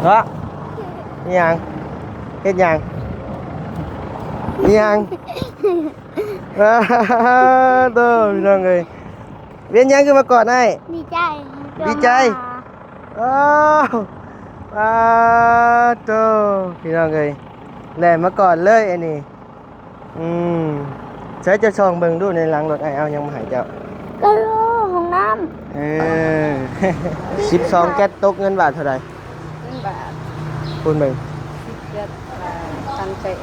เนาะนี่ยังเฮ็ดยังนี่ยังโตพี่น้องเอ้ยเวียนยังขึ้นมาก่อนให้ดีใจดีใจอ้าวโตพี่น้องเอ้ยแล่มาก่อนเลยอันนี้ใช้จะช่องเบิ่งดูในหลังรถไอ้เอายังมาหายเจ้าก็โลของน้12แก๊สตกเงินบาทเท่าไหร่เงินบาทคุณเบิ่ง17,000 เศษ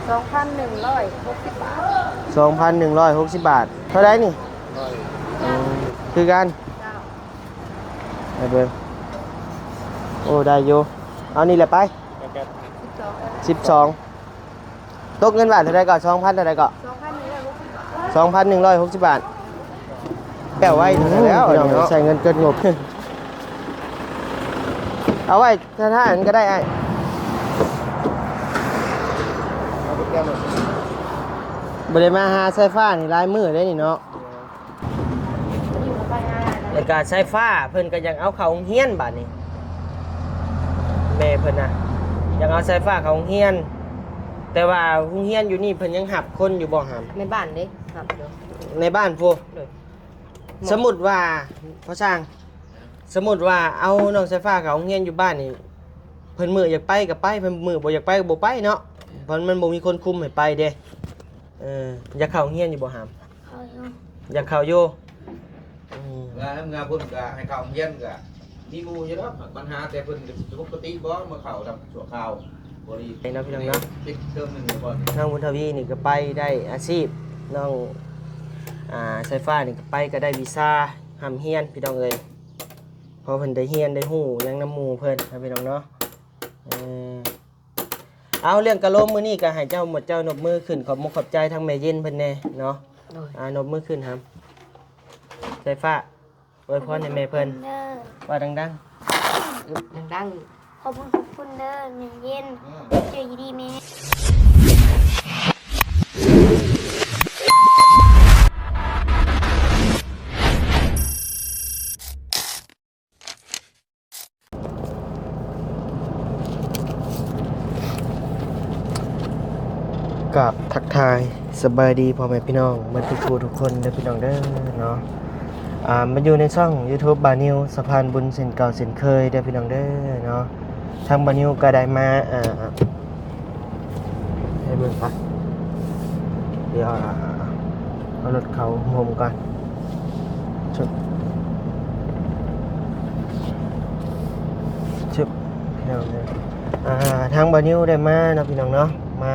2,160 บาท2,160 บาทเท่าไหร่นี่คือกันไปเบิ่งโอ้ได้อยู่เอานี่แหละไป12ตกเงินบาทเท่าไหร่ก่อน 2,000 เท่าไหร่ก่อน 2,160 บาทแก้วไว้แล้วใช้เงินเกินงบเอาไว้ถ้าอันก็ได้ไอ้บริมาหาไฟฟ้านี่ลายมือได้นี่เนาะในการไฟฟ้าเพิ่นก็ยังเอาเขาเฮียนบาดนี้แม่เพิ่นน่ะยังเอาไฟฟ้าเขาเฮียนแต่ว่าโรงเรียนอยู่นี่เพิ่นยังหับคนอยู่บ่หับในบ้านเด้ครับในบ้านพูสมมุติว่าพ่อช่างสมมุติว่าเอาน้องไฟฟ้าเขาโรงเรียนอยู่บ้านนี่เพิ่นมื้ออยากไปก็ไปเพิ่นมื้อบ่อยากไปก็บ่ไปเนาะเพราะมันบ่มีคนคุมให้ไปเด้อยากเข้าโรงเรียนอยู่บ่หามอยากเข้าอยู่แล้วทำงานพุ่นก็ให้เข้าโรงเรียนก็มีหมู่อยู่แล้วปัญหาแต่เพิ่นปกติบ่มาเข้าทำชั่วคราวบ่ดีไอ้น้องพี่น้องเนาะปิดเทอมนึงก่อนน้องบุญทวีนี่ก็ไปได้อาชีพน้องไฟฟ้านี่ก็ไปก็ได้วีซ่าหำเฮียนพี่น้องเอ้ยพอเพิ่นได้เฮียนได้ฮู้ยังน้ำหมู่เพิ่นพี่น้องเนาะเอาเรื่องกะโลมมื้อนี้ก็ให้เจ้าหมดเจ้านบมือขึ้นขอบมุกขอบใจทั้งแม่เย็นเพิ่นแน่เนาะนบมือขึ้นครับไฟฟ้าอวยพรให้แม่เพิ่นว่าดังขอบคุณเด้อแม่เย็นเจอดีแม่กับทักทายสบายดีพ่อแม่พี่น้องมาทุกคนเด้อพี่น้องเด้อเนาะมาอยู่ในช่อง YouTube บานิวสะพานบุญเส้นเก่าเส้นเคยเด้อพี่น้องเด้อเนาะทางบานิวก็ได้มาให้เบิ่งปะเดี๋ยวเอารถเขาโฮมก่อนชุบพี่น้องเด้อทางบานิวได้มาเนาะพี่น้องเนาะมา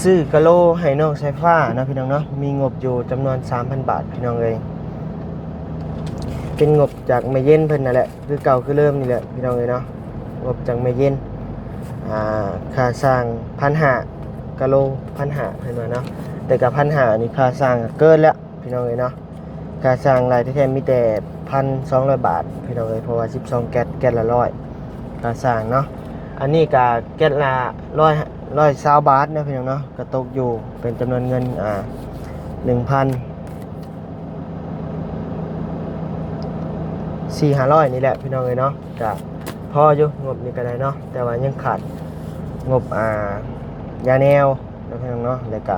ซื้อกะโลให้น้องไฟฟ้านะพี่น้องเนาะมีงบอยู่จำนวน 3,000 บาทพี่น้องเลยเป็นงบจากแม่เย็นเพิ่นนั่นแหละคือเก่าคือเริ่มนี่แหละพี่น้องเลยเนาะงบจากแม่เย็นค่าสร้าง 1,500 กะโล 1,500 เพิ่นว่าเนาะแต่กับ 1,500 นี่ค่าสร้างเกินแล้วพี่น้องเลยเนาะค่าสร้างรายแท้ๆมีแต่ 1,200 บาทพี่น้องเลยเพราะว่า12แก๊สละ100ค่าสร้างเนาะอันนี้ก็แก๊สละ120 บาทนะพี่น้องเนาะก็ตกอยู่เป็นจำนวนเงิน1,400-500นี่แหละพี่น้องเลยเนาะก็พออยู่งบนี้ก็ได้เนาะแต่ว่ายังขาดงบยาแนวนะพี่น้องเนาะแล้วก็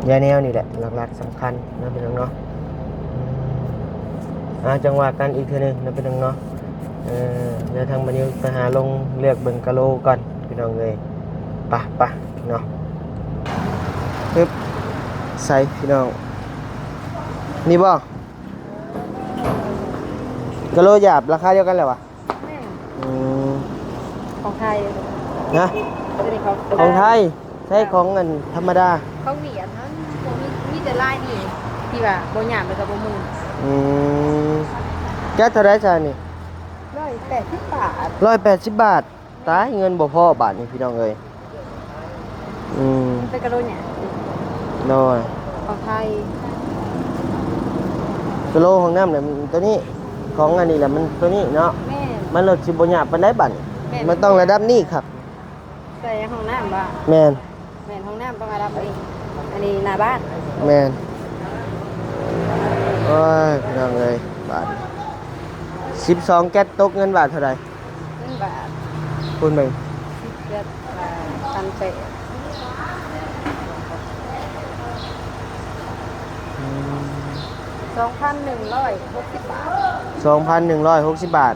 ยาแนวนี่แหละหลักๆสำคัญนะพี่น้องเนาะจังหวะกันอีกทีนึงนะพี่น้องเนาะเดี๋ยวทางบันนี้ไปหาลงเลือกเบิ่งกะโลก่อนพี่น้องเลยปะเนาะปึ๊บใส่พี่น้องนี่บ่กะโลหยาบราคาเดียวกันเลยวะของไทยนะของไทยใช่ของเงินธรรมดาของเหรียญนั้นมีแต่ลายนี่ที่ว่าบ่หยาบแล้วก็บ่มือแก๊สเท่าไรจ้านี่180 บาท180 บาทตายเงินบ่พอบาทนี่พี่น้องเอ้ยเป็นกะโลเนี่ยน้อยของไทยกะโลของน้ำเนี่ยตัวนี้ของอันนี้แหละมันตัวนี้เนาะมันรถสิบ่หยาบปานใดบัดมันต้องระดับนี้ครับใส่ห้องน้ำบ่แม่นห้องน้ ต้องมารับเองอันนี้หน้าบ้าน แมนโอ้ยพี่น้องเลยบาท12แก๊สตกเงินบาทเท่าไหร่ เงินบาท คุณเบิ่ง เดือนพันเศษ 2,160 บาท 2,160 บาท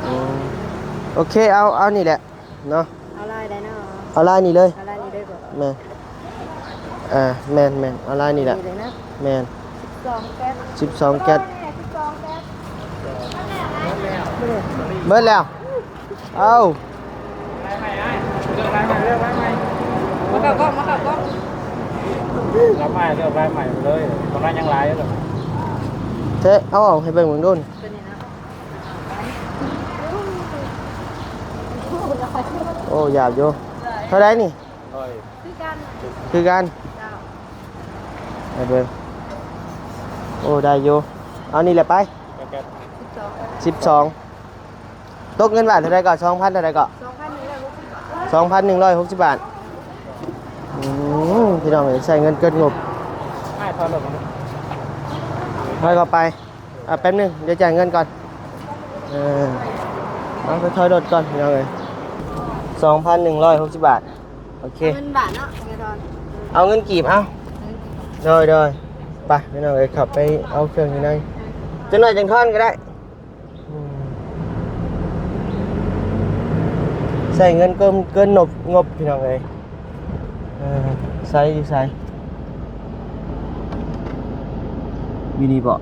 อืมโอเคเอานี่แหละเนาะ เอาลายได้เนาะ เอาลายนี่เลย เอาลายนี้ได้บ่ แมนแมนเอาลายนี่แหละ เลยนะ แมน 2แก๊ส 12แก๊ส 12แก๊ส เบิดแล้วเอา มาเข้ากล้อง รับใหม่เลือกรายใหม่เลยตอนนั้นยังไลฟ์เลย เจ๊เอาออกให้เบิ่งเบิ่งดูน ตัวนี้นะ โอ้หยาบอยู่เท่าไหร่นี่ ร้อย คือกัน คือกัน เจ้า ให้เบิ่งโอ้ได้อยู่เอานี่แหละไป แก๊ส 12ตกเงินบาทเท่าไหร่ก็2,000เท่าไหร่ก็ 2,160 บาท 2,160 บาทพี่น้องเอ้ยใช้เงินเกินงบ ให้ทอนหรอกมัน ให้ก็ไปแป๊บนึงเดี๋ยวจ่ายเงินก่อนเอาไปถอยรถก่อนพี่น้องเอ้ย2,160 บาทโอเค เงินบาทเนาะเงินทอน เอาเงินกีบเอาโดยไปพี่น้องเอ้ยขับไปเอาเครื่องอยู่ในจังหน่อยจังท่อนก็ได้ใส่เงินเกินงบพี่น้องเอ้ยใส่อยู่ใส่วินี่บ่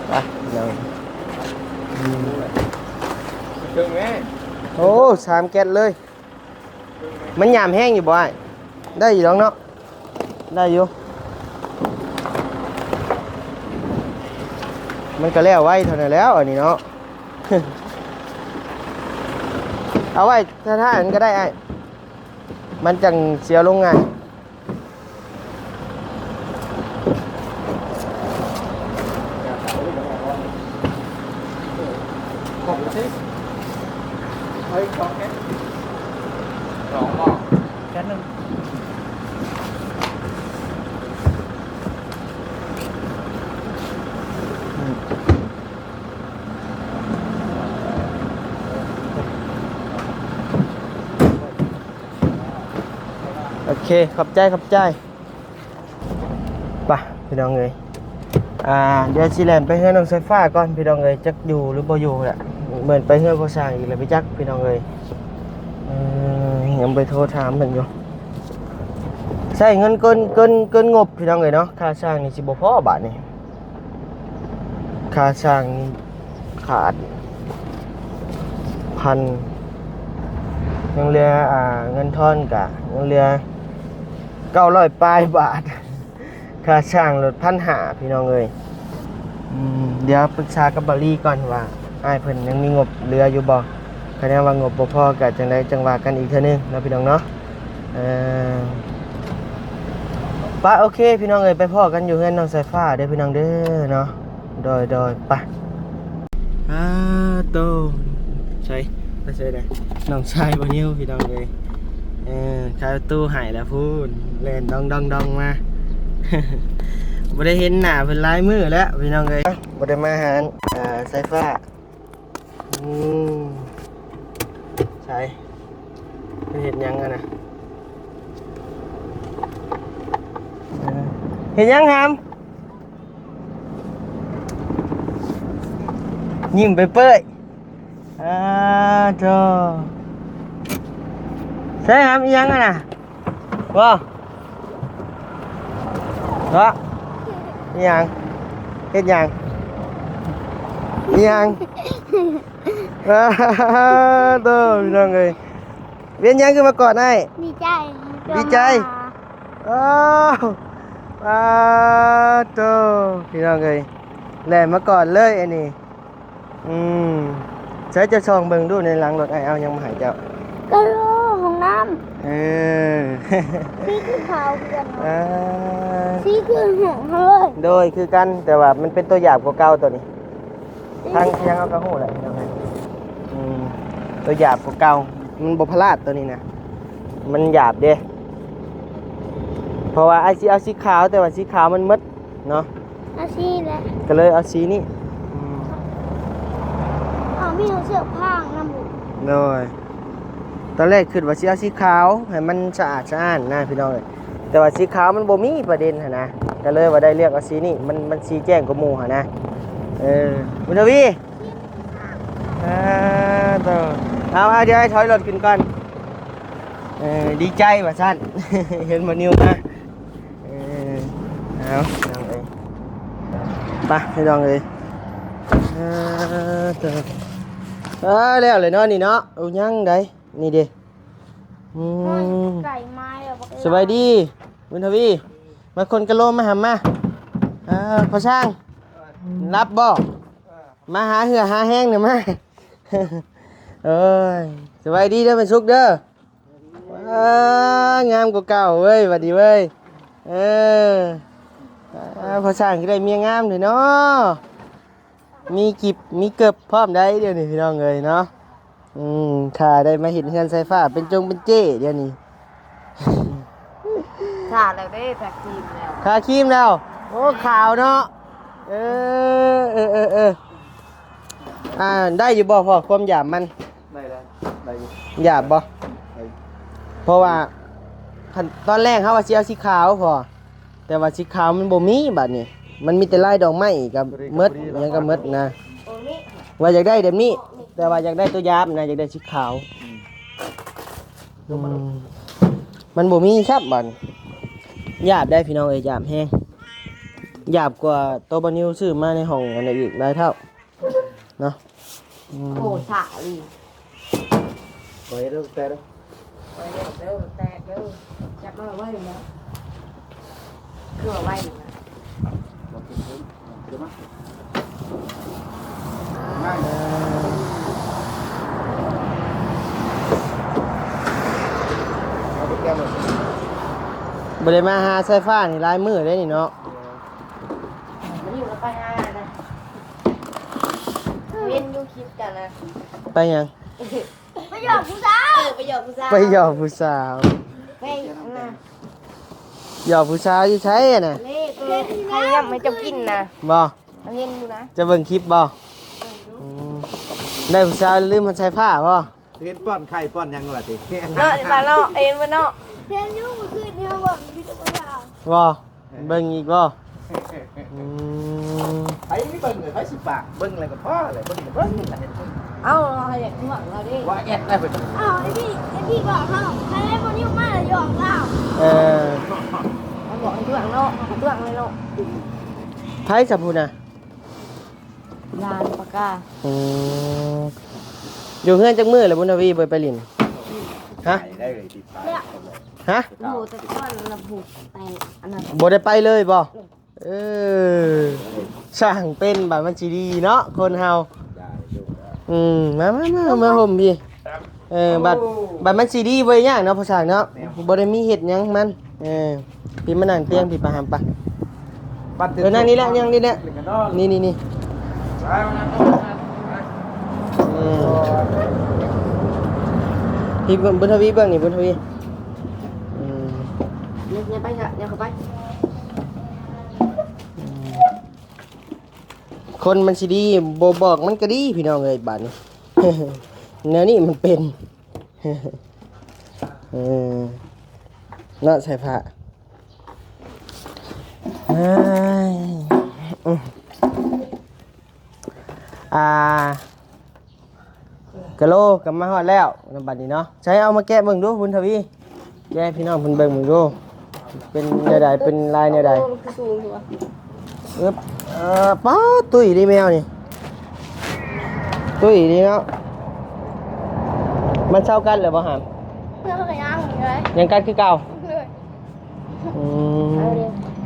ไปพี่น้อง เครื่องแม่ โอ้3แก๊สเลยมันยามแห้งอยู่บ่ไอ้ได้อยู่แล้วเนาะได้อยู่มันก็แล้วไว้เท่านั้นแล้วอันนี้เนาะ เอาไว้ถ้าอันก็ได้ไอ้มันจังเสียลงง่าย ขอบคุณสิเฮ้ยสองแก๊สสองหม้อแก๊สหนึ่ง โอเคขอบใจไปพี่น้องเอ้ยเดี๋ยวสิแลนไปเฮือนน้องไฟฟ้าก่อนพี่น้องเอ้ยจักอยู่หรือบ่อยู่แหละเหมือนไปเฮือนพ่อสร้างอีกแล้วพี่จักพี่น้องเอ้ยยังไปโทรถามเพิ่นอยู่ใช้เงินเกินงบพี่น้องเอ้ยเนาะค่าสร้างนี่สิบ่พอบาทนี่ค่าสร้างนี่ขาดพันยังเหลือเงินทอนกะยังเหลือ900ปลายบาทค่าช่างรถ1,500พี่น้องเอ้ยเดี๋ยวปรึกษากับบารี่ก่อนว่าอ้ายเพิ่นยังมีงบเหลืออยู่บ่คะแนนว่างบบ่พอก็จังได๋จังว่ากันอีกเทื่อนึงเนาะพี่น้องเนาะไปโอเคพี่น้องเอ้ยไปพ้อกันอยู่เฮือนน้องสายฟ้าเด้อพี่น้องเด้อเนาะโดยไปโตใช่ไปใช่ได้น้องชายบ่ยิวพี่น้องเอ้ยขายตู้หายแล้วพูดเล่นดองมา บ่ได้เห็นหน้าเพิ่นหลายมื้อแล้วพี่น้องเอ้ยบ่ได้มาหาสายฟ้าใช่เพิ่นเฮ็ดหยังกันน่ะเฮ็ดหยังหามยิ้มไปเปื่อยโธ่ใช่หามอีหยังกันน่ะว้าอีหยังเฮ็ดหยังอีหยังโตพี่น้องเอ้ยเวียนหยังขึ้นมาก่อนไอ้ ดีใจ ดีใจ อ้โตพี่น้องเอ้ยแล่มาก่อนเลยไอ้นี่ใช้จะช่องเบิ่งดูในหลังรถไอ้เอายังมาหายเจ้า ก็รู้ของน้ เออ ำพี่คือเขาเพื่อน อ่า พี่คือหงเลย โดยคือกันแต่ว่ามันเป็นตัวหยาบกว่าเก่าตัวนี้ ทางเอากระหูแหละพี่น้องเอ้ยตัวหยาบกว่าเก่ามันบ่พลาดตัวนี้นะมันหยาบเด้เพราะว่าไอ้เอาสีขาวแต่ว่าสีขาวมันมืดเนาะ อาชีพแหละ ก็เลยเอาสีนี้ มีเสื้อผ้าน้ำบุ เลยตอนแรกคิดว่าสีเอาสีขาวให้มันสะอาดสะอ้านนะพี่น้องเอ้ยแต่ว่าสีขาวมันบ่มีประเด็นหั่นนะก็เลยว่าได้เลือกเอาสีนี้มันสีแจ้งกว่าหมู่หั่นนะบุญทวีต่อเอาเดี๋ยวให้ถอยรถขึ้นก่อนดีใจว่าสั้น เห็นมานิวนะเอาพี่น้องเอ้ยไปพี่น้องเอ้ยแล้วเลยเนาะนี่เนาะเอายังได้นี่เด้ ไก่ไม้แบบ สบายดีบุญทวีมาคนกะโลมาหามาพอช่างรับบ่มาหาเหือหาแห้งหน่อยมา เอ้ยสบายดีเด้อเป็นสุกเด้องามกว่าเก่าเว้ยสวัสดีเว้ยพอช่างก็ได้เมียงามเลยเนาะมีกิบมีเกือบพร้อมได้เดี๋ยวนี้พี่น้องเลยเนาะถ้าได้มาเห็นเฮือนไฟฟ้าเป็นเป็นเจ้เดี๋ยวนี้ ค่ะแล้วได้แท็กทีมแล้ว ทาครีมแล้วโอ้ขาวเนาะได้อยู่บ่พอความหยาบมัน ได้อยู่ หยาบบ่เพราะว่าตอนแรกเขาว่าสิเอาสีขาวพอแต่ว่าสีขาวมันบ่มีบัดนี้มันมีแต่ลายดอกไม้กับมดหยังกับมดนะว่าอยากได้แบบนี้ แต่ว่าอยากได้ตัวหยาบนะอยากได้สีขาวมันบ่มีครับบัดหยาบได้พี่น้องเอ้ยหยาบแห้งหยาบกว่าตัวบานิวซื้อมาในห้องอันนี้อีกหลายเท่าเนาะ โอ้สาลี ไปเด้อแต่เด้อ ไปเด้อแตกเด้อจับมาไว้แล้วคือไว้นะ บอกกินเพิ่มเดี๋ยวมาเอาไปแก้มเลย บ่ได้มาหาสายฟ้านี่หลายมื้อเลยนี่เนาะ มันอยู่แล้วไปหานะเว้นยูคลิปกันนะ ไปหยัง ไปหยอกผู้สาว ไปหยอกผู้สาว ไปหยอกผู้สาว ไปนะ หยอกผู้สาวอยู่ใช้น่ะ เล่ตัวใครยังไม่จะกินนะ บ่ เอาเห็นอยู่นะ จะเบิ่งคลิปบ่ได้ผู้สาวลืมมันใช้ผ้าบ่ เห็นป้อนไข่ป้อนยังล่ะติ เนาะบ้านเนาะเอ็นบ้านเนาะ เพื่อนยุ่งเมื่อคืนเนี่ยบอกมีแต่ผู้สาว บ่เบิ่งอีกบ่อืม ไอ้นี่เบิ่งเลยไผสิปากเบิ่งอะไรก็พอเลยเบิ่งก็เบิ่งอะไร เอ้าเราอยากห่วงเราดิ ว่าแอดได้ไปจัง อ้าวไอ้พี่บอกเขาใครได้คนยุ่งมากเลยหยอกเรา เออ เราบอกให้ห่วงเนาะห่วงเลยเนาะ ไผจับผู้น่ะ ยานปากกา อืมอยู่เฮือนจักมื้อแล้วบุญทวีบ่ไปลินฮะ ได้เลยติดปาก ฮะ โอ้แต่ก้อนระบุแต่อันนั้น บ่ได้ไปเลยบ่เออสร้างเป็นบัดมันสิดีเนาะคนเฮา ได้อยู่ มาห่มพี่บัดมันสิดีไว้ยากเนาะพ่อช่างเนาะบ่ได้มีเฮ็ดหยังมันพี่มานั่งเตียงพี่ไปหามปะนั่งนี่แหละนั่งนี่แหละนี่พี่บุญทวีเบิ่งนี่บุญทวี เนี่ยไปเถอะเนี่ยเข้าไป คนมันสิดีบ่บอกมันก็ดีพี่น้องเอ้ยบัดนี้ แนวนี้มันเป็นเนาะใส่ผ้ากะโลกลับมาฮอดแล้วบัดนี้เนาะใช้เอามาแกะเบิ่งดูบุญทวีแกะพี่น้องเพิ่นเบิ่งมึงดูเป็นแนวใดเป็นลายแนวใด คือสูงถูกป่ะ ป้าตุ้ยดีแมวนี่ตุ้ยดีเนาะมันเศร้ากันเหรอบ่หาม เพื่อนเขาก็ย่างอย่างนี้เลย ยังกันคือเก่า เลย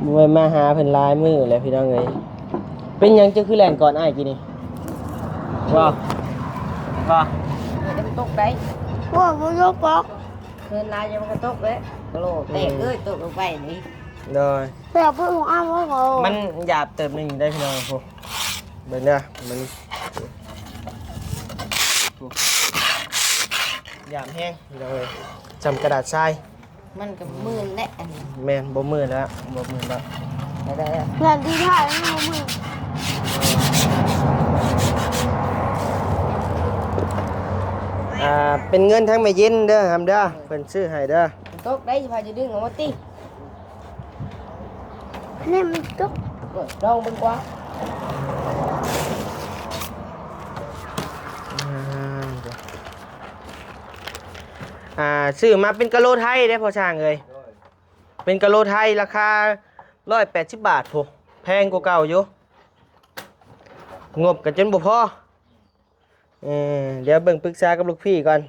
มวยมาหาเพิ่นลายมือแหล้วพี่น้องเอ้ยเป็นหยังจะคือแรงก่อนอ้ายกินนี่ว่า เดี๋ยวมันตกได้ พวกมันยกก๊อก เพื่อนลายยังมันก็ตกเลยกระโหลกแตกเลยตกลงไปนี่ โดย แต่เพื่อนของอ้ามว่าเขา มันหยาบเติมหนึงได้พี่น้องพวกเบิ่งเด้อมัน หยามแห้งเลยจำกระดาษทราย มันก็มื่นแหละอันนี้ แมนบ่มือแล้วบ่มือแล้ว ได้ เพื่อนที่ถ่ายไม่รู้มือ เป็นเงินทั้งไม่เย็นเด้อครับเด้อเพิ่นซื้อให้เด้อ ตกได้สิพาจะดึงออกมาติ นี่มันตุ๊ก ลองเบิ่งกว่า ซื้อมาเป็นกะโลไทยได้อพ่อช่างเอ้ยเป็นกะโลไทยราคา180 บาทพุแพงกว่าเก่าอยู่งบกันจนบ่พอเดี๋ยวเบิ่งปรึกษากับลูกพี่ก่อน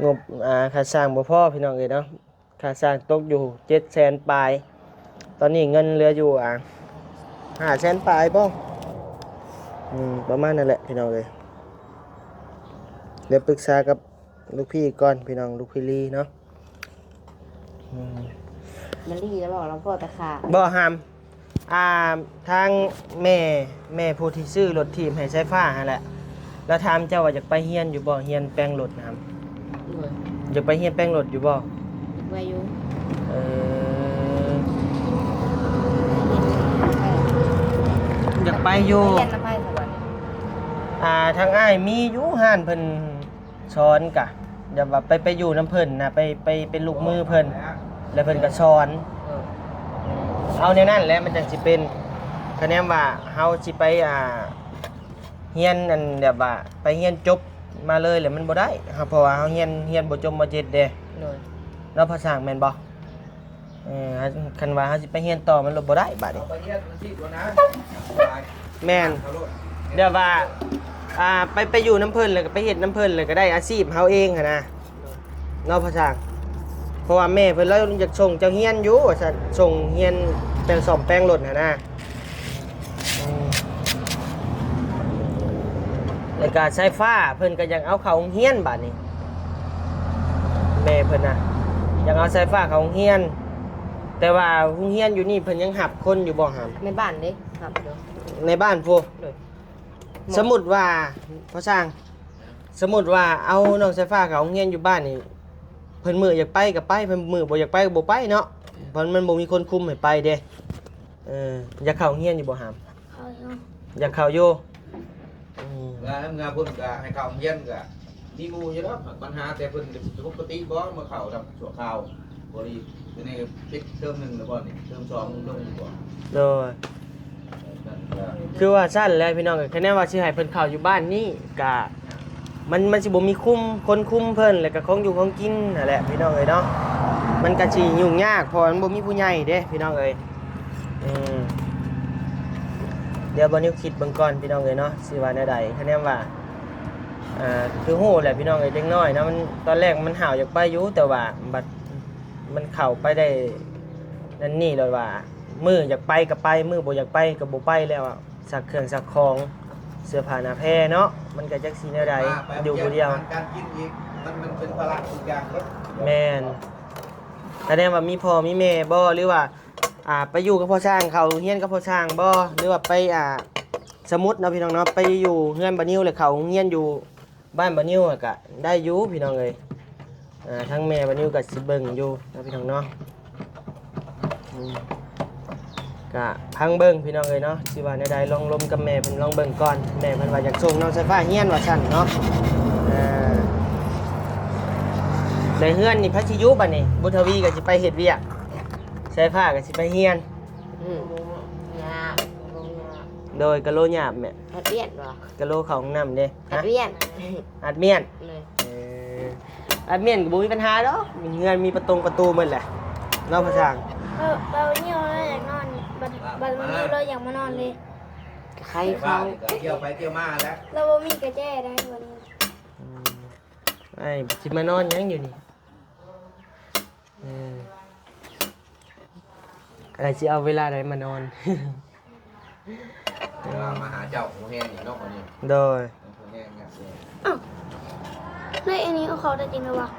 งบค่าสร้างบ่พอพี่น้องเอ้ยเนาะค่าสร้างตกอยู่700,000ปลายตอนนี้เงินเหลืออยู่500,000ปลายบ่ประมาณนั่นแหละพี่น้องเอ้ยเดี๋ยวปรึกษากับลูกพี่ก่อนพี่น้องลูกพี่ลีเนาะ มันดีแล้วบอกเราพ่อตะขา บ่หามทางแม่ผู้ที่ซื้อรถทีมให้ใช้ฟ้าหั่นแหละแล้วถามเจ้าว่าอยากไปเฮียนอยู่บ่เฮียนแปลงรถนะครับ เลย อยากไปเฮียนแปลงรถอยู่บ่ ไว้อยู่ เอออยากไปอยู่ เรียนน้ำไผ่สวัสดี ทางอ้ายมีอยู่ห้านเพิ่นสอนกะเดี๋ยวว่าไปอยู่น้ำเพิ่นนะไปเป็นลูกมือเพิ่นแล้วเพิ่นก็สอนเอาแนวนั้นแหละมันจังสิเป็นคะแนนว่าเฮาสิไปเฮียนอันแบบว่าไปเฮียนจบมาเลยแล้วมันบ่ได้ครับเพราะว่าเฮาเฮียนบ่จบบ่เจ็ดเด้ เลย แล้วภาษาแม่นบ่คันว่าเฮาสิไปเฮียนต่อมันบ่ได้บัดนี้ ไปเฮ็ดมันสิตัวนะ แม่น เอาโลด เดี๋ยวว่าไปอยู่น้ำเพิ่นเลยก็ไปเฮ็ดน้ำเพิ่นเลยก็ได้อาชีพเฮาเองหั่นนะเนาะภาษาเพราะว่าแม่เพิ่นแล้วอยากส่งเจ้าเฮียนอยู่ว่าซั่นส่งเฮียนแปลงซ่อมแปลงรถหั่นนะแล้วก็ใช้ฟ้าเพิ่นก็ยังเอาเข้าโรงเรียนบัดนี้แม่เพิ่นน่ะยังเอาใช้ฟ้าเข้าโรงเรียน แต่ว่าโรงเรียนอยู่นี่เพิ่นยังหับคนอยู่บ่หับ ในบ้านเด้ครับเดี๋ยว ในบ้านพู เลย สมมุติว่าพ่อช่างสมมุติว่าเอาน้องไฟฟ้าเขาเฮียนอยู่บ้านนี่เพิ่นมืออยากไปก็ไปเพิ่นมือบ่อยากไปก็บ่ไปเนาะเพราะมันบ่มีคนคุมให้ไปเด้อยากเข้าเฮียนอยู่บ่หาม เขาอยู่ อยากเข้าอยู่ แล้วทำงานเพิ่นก็ให้เข้าเฮียนก็มีหมู่อยู่แล้วปัญหาแต่เพิ่นปกติบ่มาเข้าทำชั่วคราวบ่ดีอยู่ในปิดเทอม1แล้วบ่นี่เทอม2ลงบ่ โดยคือว่าซั่นแหละพี่น้องก็แค่แน่ว่าสิให้เพิ่นเข้าอยู่บ้านนี่ก็มันสิบ่มีคนคุมเพิ่นแล้วก็ของอยู่ของกินนั่นแหละพี่น้องเอ้ยเนาะมันก็สิยุ่งยากเพราะมันบ่มีผู้ใหญ่เด้พี่น้องเอ้ยเดี๋ยวบ่นิวคิดเบิ่งก่อนพี่น้องเอ้ยเนาะสิว่าแนวใดคะแนนว่าคือฮู้แหละพี่น้องเอ้ยเด็กน้อยเนาะมันตอนแรกมันห่าวอยากไปอยู่แต่ว่าบัดมันเข้าไปได้นั่นนี่เลยว่ามืออยากไปก็ไปมือบ่อยากไปก็บ่ไปแล้วอะสักเครื่องสักของเสื้อผ้าหน้าแพรเนาะมันก็จักสิแนวใดอยู่ผู้เดียว การกินอีกมันเป็นภาระทุกอย่างเบิด แม่นคะแนนว่ามีพ่อมีแม่บ่หรือว่าไปอยู่กับพ่อช่างเขาเฮียนกับพ่อช่างบ่หรือว่าไปสมมุติเนาะพี่น้องเนาะไปอยู่เฮือนบ่านิ้วเลยเขาเฮียนอยู่บ้านบ่านิ้วอะก็ได้อยู่พี่น้องเอ้ยทั้งแม่บ่านิ้วก็สิเบิ่งอยู่นะพี่น้องเนาะก็พังเบิ่งพี่น้องเอ้ยเนาะสิว่าแนวใดลองลมกับแม่เพิ่นลองเบิ่งก่อนแม่เพิ่นว่าอยากส่งน้องไฟฟ้าเฮียนว่าซั่นเนาะในเฮือนนี่พัชิยุบัดนี้บุญทวีก็สิไปเฮ็ดเวียกไฟฟ้าก็สิไปเฮียน ยา โดยกะโลหยาบแม่ หัดเรียนบ่ กะโลเข้าห้องน้ำเด้ หัดเรียน อัดเมียน เลย อัดเมียนก็บ่มีปัญหาดอกมีเฮือนมีประตูหมดแหละเนาะพ่อช่าง เราเนี่ยเราอยากนอนบัดวันนี้เราอยากมานอนเลย ใคร บ้า เขา นก็เที่ยวไปเที่ยวมาแล้ว เราบ่มีกระแจได้วันนี้ ไอ้สิมานอนยังอยู่นี่อะไรสิเอาเวลาใดมานอน มาหาเจ้าหูแห้งนี่เนาะคนนี้ โดย หูแห้งเนี่ย เฮ้ยอันนี้เอาเขาได้จริงหรือวะ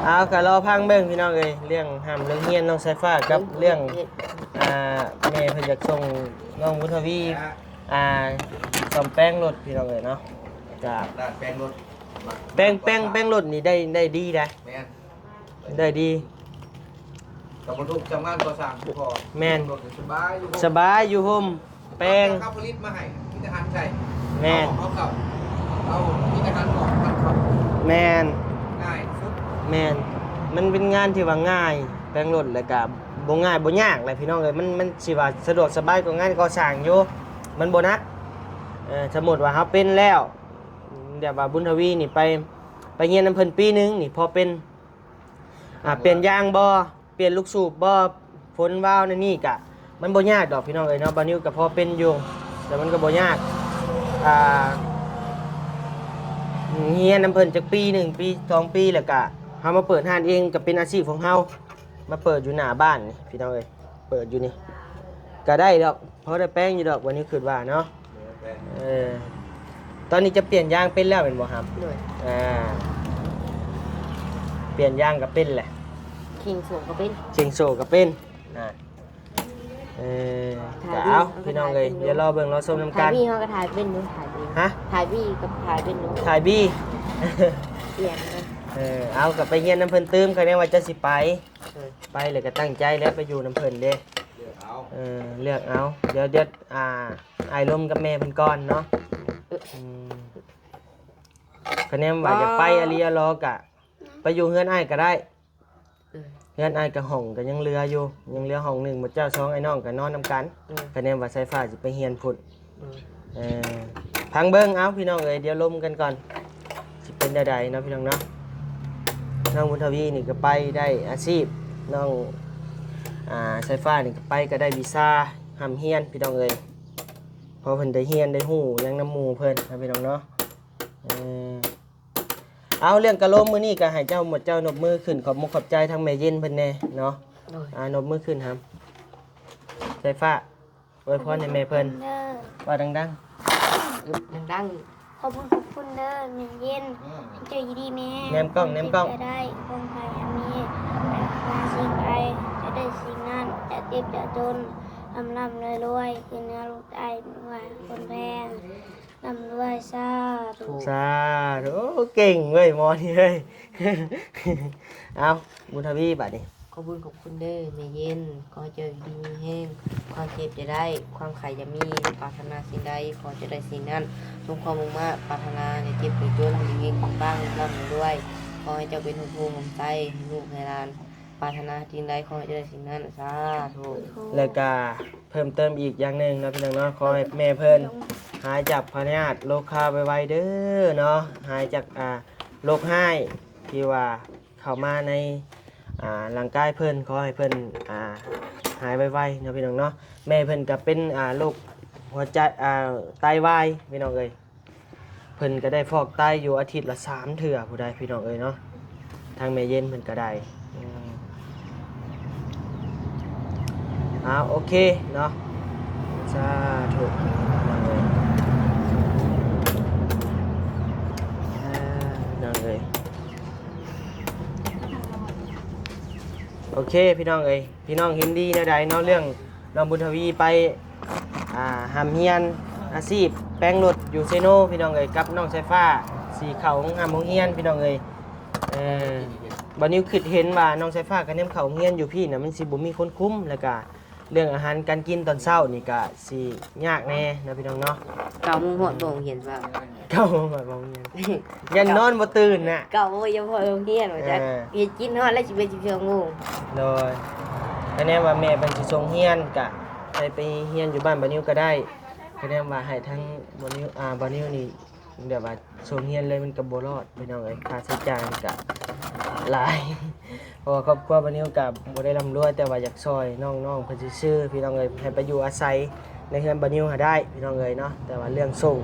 เอาก็รอพังเบิ่งพี่น้องเอ้ยเรื่องห้ามเรื่องเฮียนน้องสายฟ้ากับเรื่องแม่เพิ่นอยากส่งน้องบุญทวี อ่าซ่อมแป้งรถพี่น้องเอ้ยเนาะก็ ด้านแปลงรถ แป้งรถนี่ได้ดีนะ แม่น ได้ดี กับบรรทุกทำงานก่อสร้างผู้พอ แม่น รถสบายอยู่ สบายอยู่ห่มแป้ง ข้าวผลิตมาให้มีทหารใส่ แม่น เอาเข้าเอามีทหารบอกมันเข้า แม่น ง่ายสุด แม่นมันเป็นงานที่ว่าง่าย แป้งรถแล้วก็บ่ง่ายบ่ยากเลยพี่น้องเอ้ยมันสิว่าสะดวกสบายกว่างานก่อสร้างอยู่มันบ่หนักสมมุติว่าเฮาเป็นแล้วเดี๋ยวว่าบุญทวีนี่ไปเรียนนำเพิ่นปีหนึงนี่พอเป็นเปลี่ยนยางบ่เปลี่ยนลูกสูบบ่ฝนวาล์วนั่นนี่ก็มันบ่ยากดอกพี่น้องเอ้ยเนาะบานิวก็พอเป็นอยู่แต่มันก็บ่ยากเรียนนำเพิ่นจักปี1ปี2ปีแล้วก็เฮามาเปิดร้านเองก็เป็นอาชีพของเฮามาเปิดอยู่หน้าบ้านนี่พี่น้องเอ้ยเปิดอยู่นี่ก็ได้ดอกเพราะได้แป้งอยู่ดอกวันนี้คิดว่าเนาะตอนนี้จะเปลี่ยนยางเป็นแล้วเป็นบ่ครับ โดย เปลี่ยนยางก็เป็นแหละ คิงสูงก็เป็น เชียงโซก็เป็นก็เอาพี่น้องเลยเดี๋ยวรอเบิ่งรอชมน้ำ ถ่า กั ย น พี่เขาก็ถ่ายเป็นหนูถ่ายเอง ฮะ ถ่ายพี่กับถ่ายเป็นหนู ถ่ายบี้ เปลี่ยนกัน เอากลับไปเฮียนน้ำเพิ่นตื้มใครแน่ว่าจะสิไปเลยก็ตั้งใจแล้วไปอยู่น้ำเพิ่นเด้ เดี๋ยวเอา เลือกเอาเดี๋ยวไอ้ลมกับแม่เพิ่นก่อนเนาะคะแนนว่าจะไปอาริยารอกะไปอยู่เฮือนอ้ายก็ได้เฮือนอ้ายกับห้องก็ยังเหลืออยู่ยังเหลือห้องหนึงหมดเจ้า2ไอ้น้องก็นอนนำกันคะแนนว่าสายฟ้าสิไปเฮียนพุ่นพังเบิ่งเอาพี่น้องเอ้ยเดี๋ยวลมกันก่อนสิเป็นใดๆเนาะพี่น้องเนาะน้องบุญทวีนี่ก็ไปได้อาชีพน้องสายฟ้านี่ก็ไปก็ได้วีซ่าหำเฮียนพี่น้องเอ้ยพอเพิ่นได้เฮียนได้ฮู้ยังน้ำหมู่เพิ่นนะพี่น้องเนาะเอาเรื่องกะโลมมื้อนี้ก็ให้เจ้าหมดเจ้านบมือขึ้นขอบมุกขอบใจทั้งแม่เย็นเพิ่นแน่เนาะนบมือขึ้นครับสายฟ้าอวยพรให้แม่เพิ่น เด้อ ว่าดัง ดัง ขอบคุณเด้อแม่เย็นเจออยู่ดีแม่ ๆแนมกล้อง จะได้คงไปมีมาสิ่งใดจะได้สิ่งนั้นจะเจ็บจะจนร่ำรวยคือเนื้อลูกได้ว่าคนแพงร่ำรวยซาธุ สาธุเก่งเว้ยหมอนี่เฮ้ย เอาบุญทวีบัดนี้ ขอบคุณเด้อแม่เย็นขอเจอดีมีแห้งความเจ็บจะได้ความไข่จะมีปรารถนาสิ่งใดขอจะได้สิ่งนั้นสมความมุ่งมั่นปรารถนาในเจ็บไปจนดีเองของบ้างร่ำด้วยขอให้เจ้าเป็นภูมิของใจให้ลูกให้หลานปรารถนาสิ่งใดขอให้จะได้สิ่งนั้นสาธุ แล้วก็เพิ่มเติมอีกอย่างหนึ่งนะพี่น้องเนาะขอให้แม่เพิ่นหายจากพยาธิโรคคาไวๆเด้อเนาะหายจากโรคไห้ที่ว่าเข้ามาในร่างกายเพิ่นขอให้เพิ่นหายไวๆนะพี่น้องเนาะแม่เพิ่นก็เป็นโรคหัวใจไตวายพี่น้องเอ้ยเพิ่นก็ได้ฟอกไตอยู่อาทิตย์ละ3 เทื่อผู้ใดพี่น้องเอ้ยเนาะทางแม่เย็นเพิ่นก็ได้โอเคเนาะสาธุนั่งเลยโอเคพี่น้องเอ้ยพี่น้องเห็นดีนะใดเนาะเรื่องน้องบุญทวีไปหำเฮียนอาชีพแป้งรถอยู่เซโนพี่น้องเอ้ยกับน้องสายฟ้าสีเขาของหำของเฮียนพี่น้องเอ้ยบัดนี้คิดเห็นว่าน้องสายฟ้ากับเนมเขาเฮียนอยู่พี่น่ะมันสิบ่มีคนคุ้มแล้วก็เรื่องอาหารการกินตอนเช้านี่ก็สิยากแน่นะพี่น้องเนาะ เก่ามุ่งหดบ่งเห็นว่า เข้ามาบ่เฮียนยันนอนบ่ตื่นน่ะ เก่ายังพอเฮียนว่าจะเฮ็ดกินฮอดแล้วสิเป็น11 โมง โดยคะแนนว่าแม่เป็นสิส่งเฮียนกะไปเฮียนอยู่บ้านบ่นิวก็ได้คะแนนว่าให้ทั้งบ่นิวบ่นิวนี่เดี๋ยวว่าส่งเฮียนเลยมันก็บ่รอดพี่น้องเอ้ยค่าใช้จ่ายมันก็หลาย เพราะว่าครอบครัวบ่นิวก็บ่ได้ร่ำรวยแต่ว่าอยากช่วยน้องๆเพิ่นซื่อๆพี่น้องเอ้ยให้ไปอยู่อาศัยในเฮือนบ่นิวหาได้พี่น้องเอ้ยเนาะแต่ว่าเรื่องส่ง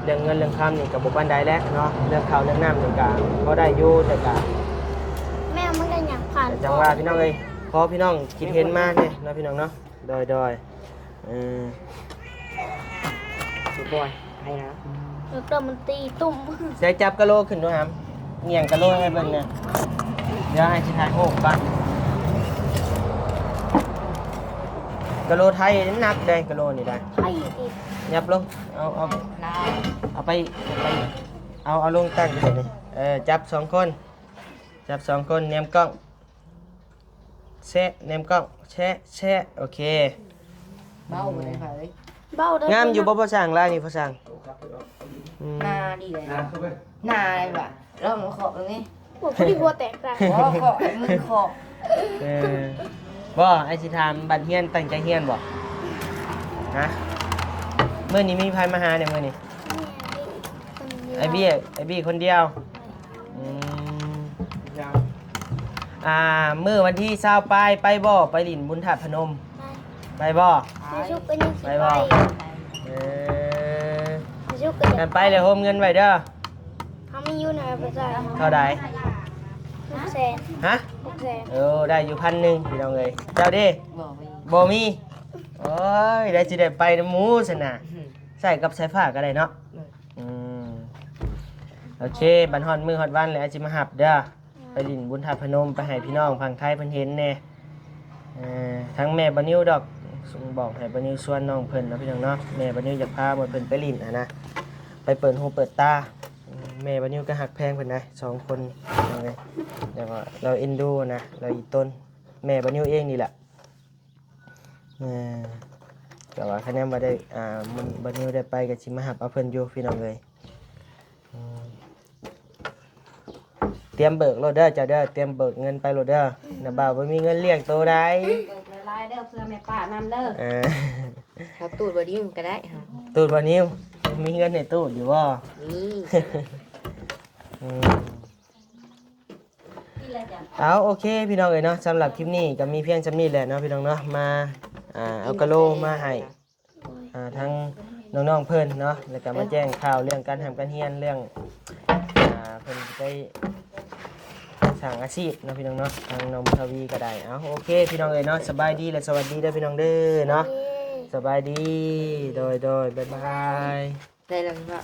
เรื่องเงินเรื่องคำนี่ก็บ่ปานใดแล้วเนาะเรื่องข้าวเรื่องน้ำนี่ก็พอได้อยู่แต่ก็ แม่มันก็อยากผ่าน จังว่าพี่น้องเอ้ยพอพี่น้องคิดเห็นมาเนี่ยเนาะพี่น้องเนาะดอยสุบอยให้นะ แล้วก็มันตีตุ่ม ใส่จับกะโหลขึ้นด้วยครับเงี่ยงกะโหลให้เบิ่งเนี่ยเดี๋ยวให้สิถ่ายโอ้ก่อน กะโลไทยหนักได้กะโลนี่ได้ ไอ้ติด ยับลงเอา ลา เอาไปเอาลงตั้งอยู่นี่จับ2คนจับ2คนแนมกล้องแชะแนมกล้องแชะโอเค เบาบ่ได้ค่ะเอ้ย เบาได้ งามอยู่บ่พ่อช่างลายนี่พ่อช่างอืม หน้าดีเลยหน้าอะไรบ่ลองขอตรงนี้ ผมพอดีหัวแตกต่าง ขอขอไอ้มือขอ เออบ่ไอ้สิถามบัดเฮียนตั้งใจเฮียนบ่ฮะมื้อนี้มีใครมาหาเนี่ยมื้อนี้ไอ้บี้คนเดียวอืมมื้อวันที่20ไปบ่ไปหลินบุญธาตุพนมไปบ่ ไปชุบกันยังสิ ไป ไป บ่ เออ ไปชุบกัน กันไปเลยโฮมเงินไว้เด้อ เขาไม่อยู่ไหนไปจ่าย เท่าใด 600,000 ฮะ 600,000 ได้อยู่1,000พี่น้องเอ้ยเจ้าดิ บอกไป บ่มีโอ้ยได้สิได้ไปน้ำหมูซั่นน่ะใส่กับสายฟ้าก็ได้เนาะอืมโอเคบัดฮอดมื้อฮอดวันแล้วอาจสิมาหับเด้อไปลินบุญธาตุพนมไปให้พี่น้องฝั่งไทยเพิ่นเห็นแน่ทั้งแม่บ่นิวดอกบอกให้บ่นิวชวนน้องเพิ่นเนาะพี่น้องเนาะแม่บ่นิวอยากพาหมดเพิ่นไปลินนะไปเปิดหูเปิดตาแม่บ่นิวก็หักแพงเพิ่นนะ2คนยังไงแต่ว่าเราเอ็นดูนะเราอีต้นแม่บ่นิวเองนี่แหละแต่ว่าคะแนนบ่ได้มันบ่นิวได้ไปก็สิมาหับเอาเพิ่นอยู่พี่น้องเอ้ยเตรียมเบิกโลดเด้อจ้าเด้อเตรียมเบิกเงินไปโลดเด้อนะบ่าวบ่มีเงินเลี้ยงโตได้ เบิกละลายเด้อเพื่อแม่ป้านำเด้อ ถ้าตูดบ่ดีมันก็ได้ค่ะ ตูดบ่นิวมีเงินในตูดอยู่บ่ นี่ เอาโอเคพี่น้องเอ้ยเนาะสำหรับคลิปนี้ก็มีเพียงจำนี้แหละเนาะพี่น้องเนาะมาเอากะโลมาให้ทั้งน้องๆเพิ่นเนาะแล้วก็มาแจ้งข่าวเรื่องการทำการเรียนเรื่องเพิ่นไปสร้างอาชีพเนาะพี่น้องเนาะทางน้องทวีก็ได้เอาโอเคพี่น้องเอ้ยเนาะสบายดีและสวัสดีเด้อพี่น้องเด้อเนาะสบายดีโดยบ๊ายบาย ได้แล้วว่า